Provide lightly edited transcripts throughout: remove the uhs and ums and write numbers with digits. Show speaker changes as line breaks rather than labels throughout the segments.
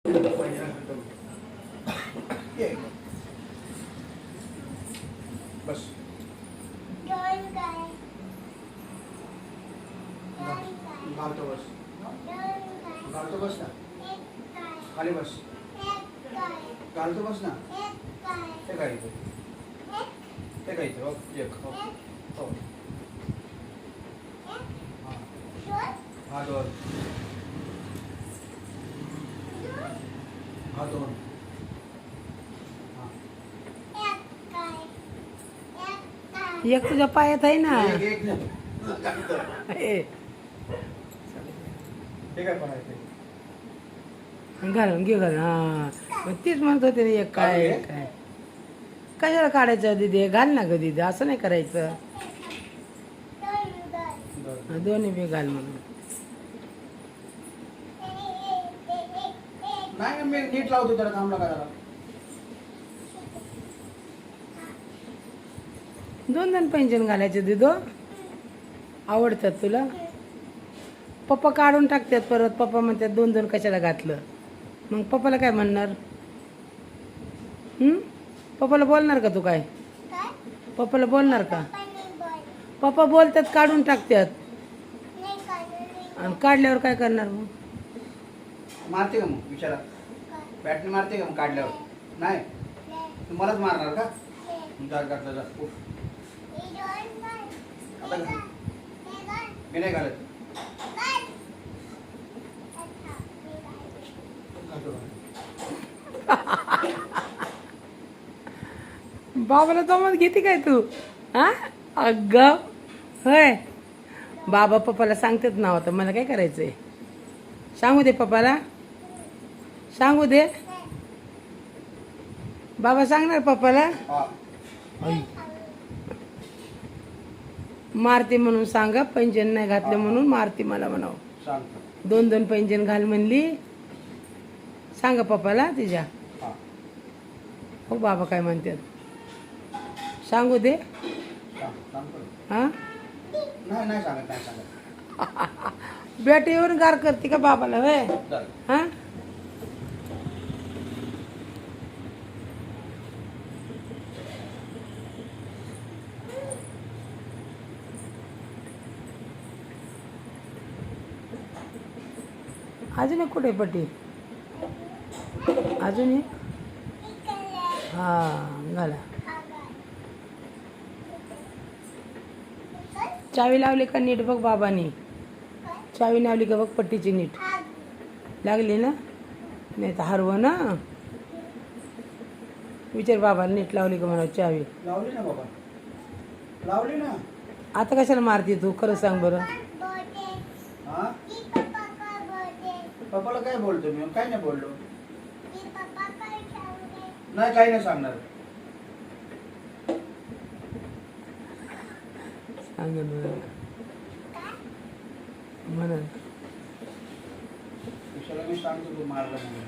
ये बस घालतो बस घालतो बस ना खाली बस घालतो बस ना ते काय ते एक हो हा दोन हा दोन
एक तुझ्या पायात आहे ना.
एक
ए,
ते काय पण आहे ते
घालून घे घालून. हा मग तीच म्हणत होते ना, एक काय एक काय कशाला काढायचं दिदी, घाल ना ग दिदी, असं नाही करायचं. दोन्ही बी घाल म्हणून.
नाही मी नीट लावतो त्याला थांबला करायला.
दोन दोन पैंजण घालायचे दिदो, आवडतात तुला. पप्पा काढून टाकतात परत, पप्पा म्हणतात दोन दोन कशाला घातलं. मग पप्पाला काय म्हणणार? पप्पाला बोलणार का तू? काय पप्पाला बोलणार का? पप्पा बोलतात काढून टाकतात, आणि काढल्यावर काय करणार मग?
मारते का मग विचारा, बॅटरी मारते का मग काढल्यावर? नाही तू मलाच मारणार का? जा घातलं जा उठ. आता घाल. मी नाही घालत. घालतो.
बाबाला जमत घेते काय तू? हा अगं होय, बाबा पप्पाला सांगतात ना, आता मला काय करायचंय सांगू दे पप्पाला, सांगू दे. बाबा सांगणार पप्पाला.
हा
मारते म्हणून सांगा, पैंजण नाही घातले म्हणून मारते मला म्हणावं.
सांगतो.
दोन दोन पैंजण घाल म्हणली, सांगा पप्पाला तिच्या.
हा
हो बाबा काय म्हणतात सांगू दे.
सांगतो.
हा
नाही नाही सांगत नाही सांगत.
बॅटीवरून गार करते का बाबाला? होय
चल.
हा अजून एक कुठे पट्टी? अजून एक. हा घाला. चावी लावली का नीट बघ बाबांनी? चावी लावली का बघ पट्टीची नीट लागली ना? नाही तर हरव ना. विचार बाबाला नीट लावली का म्हणा चावी.
लावली ना बाबा, लावली ना.
आता कशाला मारते तू? खरं सांग बरं.
हा पप्पाला काय बोलतो मी? काय नाही बोललो. नाही काही नाही सांगणार.
सांग म्हणा.
विशाला मी सांगतो तू मारला म्हणून.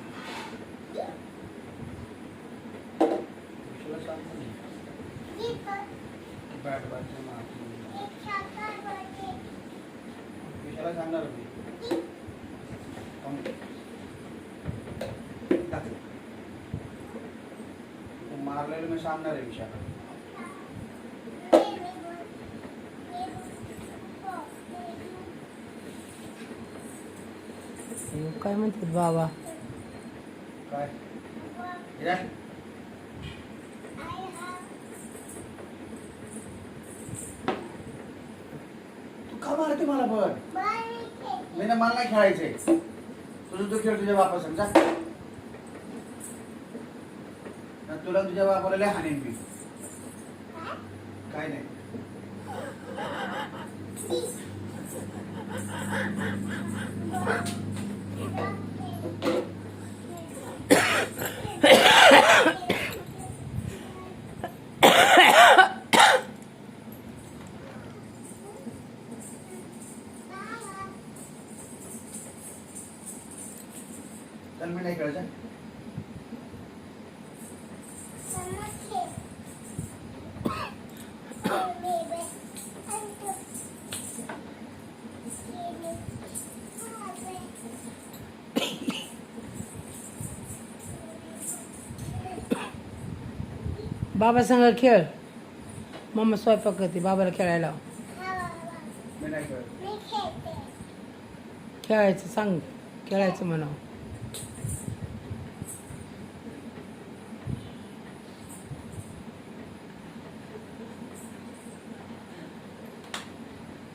विशाला सांगतो मी. बॅट बॅट मारतो. विशाला सांगणार मी. मारलेलं मी सांगणार आहे विशाला.
काय म्हणतात बाबा?
काय इरा? तू का मारते मला? पण मी ना, मला नाही खेळायचंय. तुझं तू खेळ तुझ्या बापा समजा. तुला तुझ्या बापाला लय हाणीन मी. काय नाही. तर मी नाही खेळायचं.
बाबा संग खेळ. मम्मा स्वयंपाक करते, बाबाला खेळायला लाव.
मी नाही खेळत.
खेळायचं सांग, खेळायचं म्हणावं.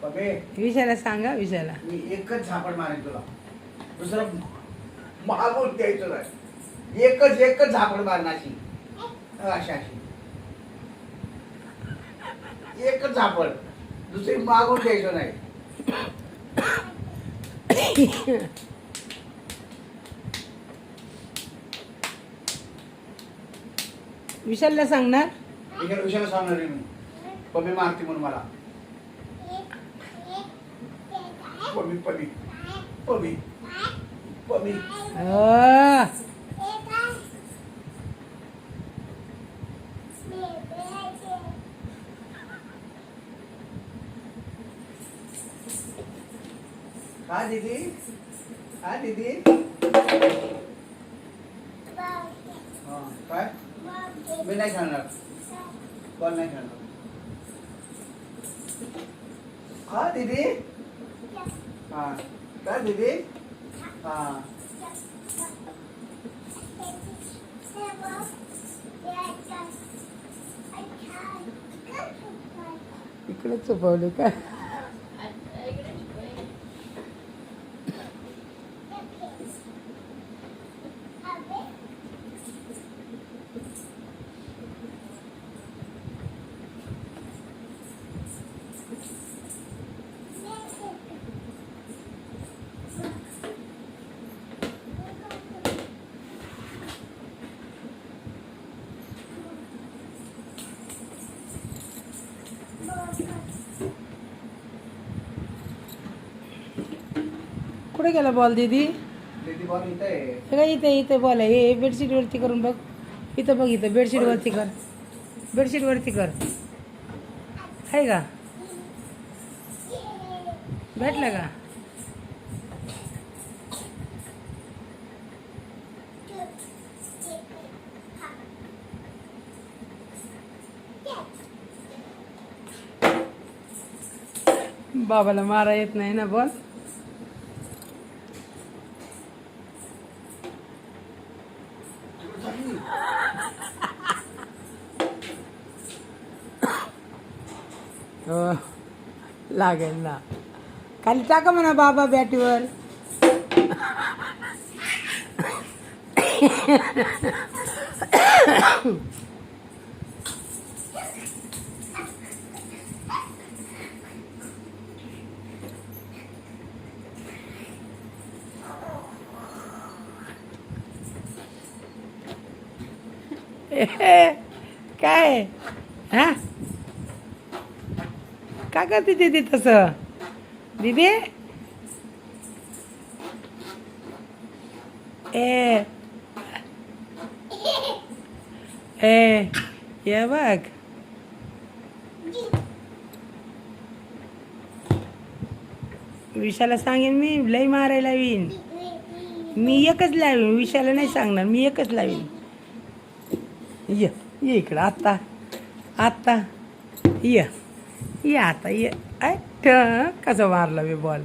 पबे
विषयाला सांगा, विषयाला.
मी एकच झापड मारेन तुला, दुसरं मागून द्यायचं नाही. एकच झापड मारणार अशी अशी अशी एकच झापड, दुसरी मागून द्यायचं नाही.
विशालला सांगणार.
विषयाला सांगणार आहे मी, पबी मारते म्हणून मला. पबी पबी पबी पबी हा दीदी, हा दीदी. हा काय, मी नाही खेळणार, बॉल नाही खेळणार. हा दीदी, हा काय दीदी, हा
इकडे चुपवले का. कुठे गेला बॉल दीदी.
दीदी बॉल इथं आहे.
हे काय इथे इथे बॉल आहे. हे बेडशीट वरती करून बघ. इथं बघ, इथं बेडशीट वरती कर, बेडशीट वरती कर. आहे का, भेटलं का. बाबाला मारा येत नाही ना बॉल. हो, लागेल ना. खाली टाका म्हणा बाबा बॅटीवर. काय हा, का करते दीदी तसं. दीदी ए ए ये बघ. विशाला सांगेन मी, लई मारायला लावीन मी. एकच लावीन, विशाला नाही सांगणार मी, एकच लावीन. ये ये इकडं आत्ता, आत्ता ये ये आता ये. कसा मारला मी बॉल.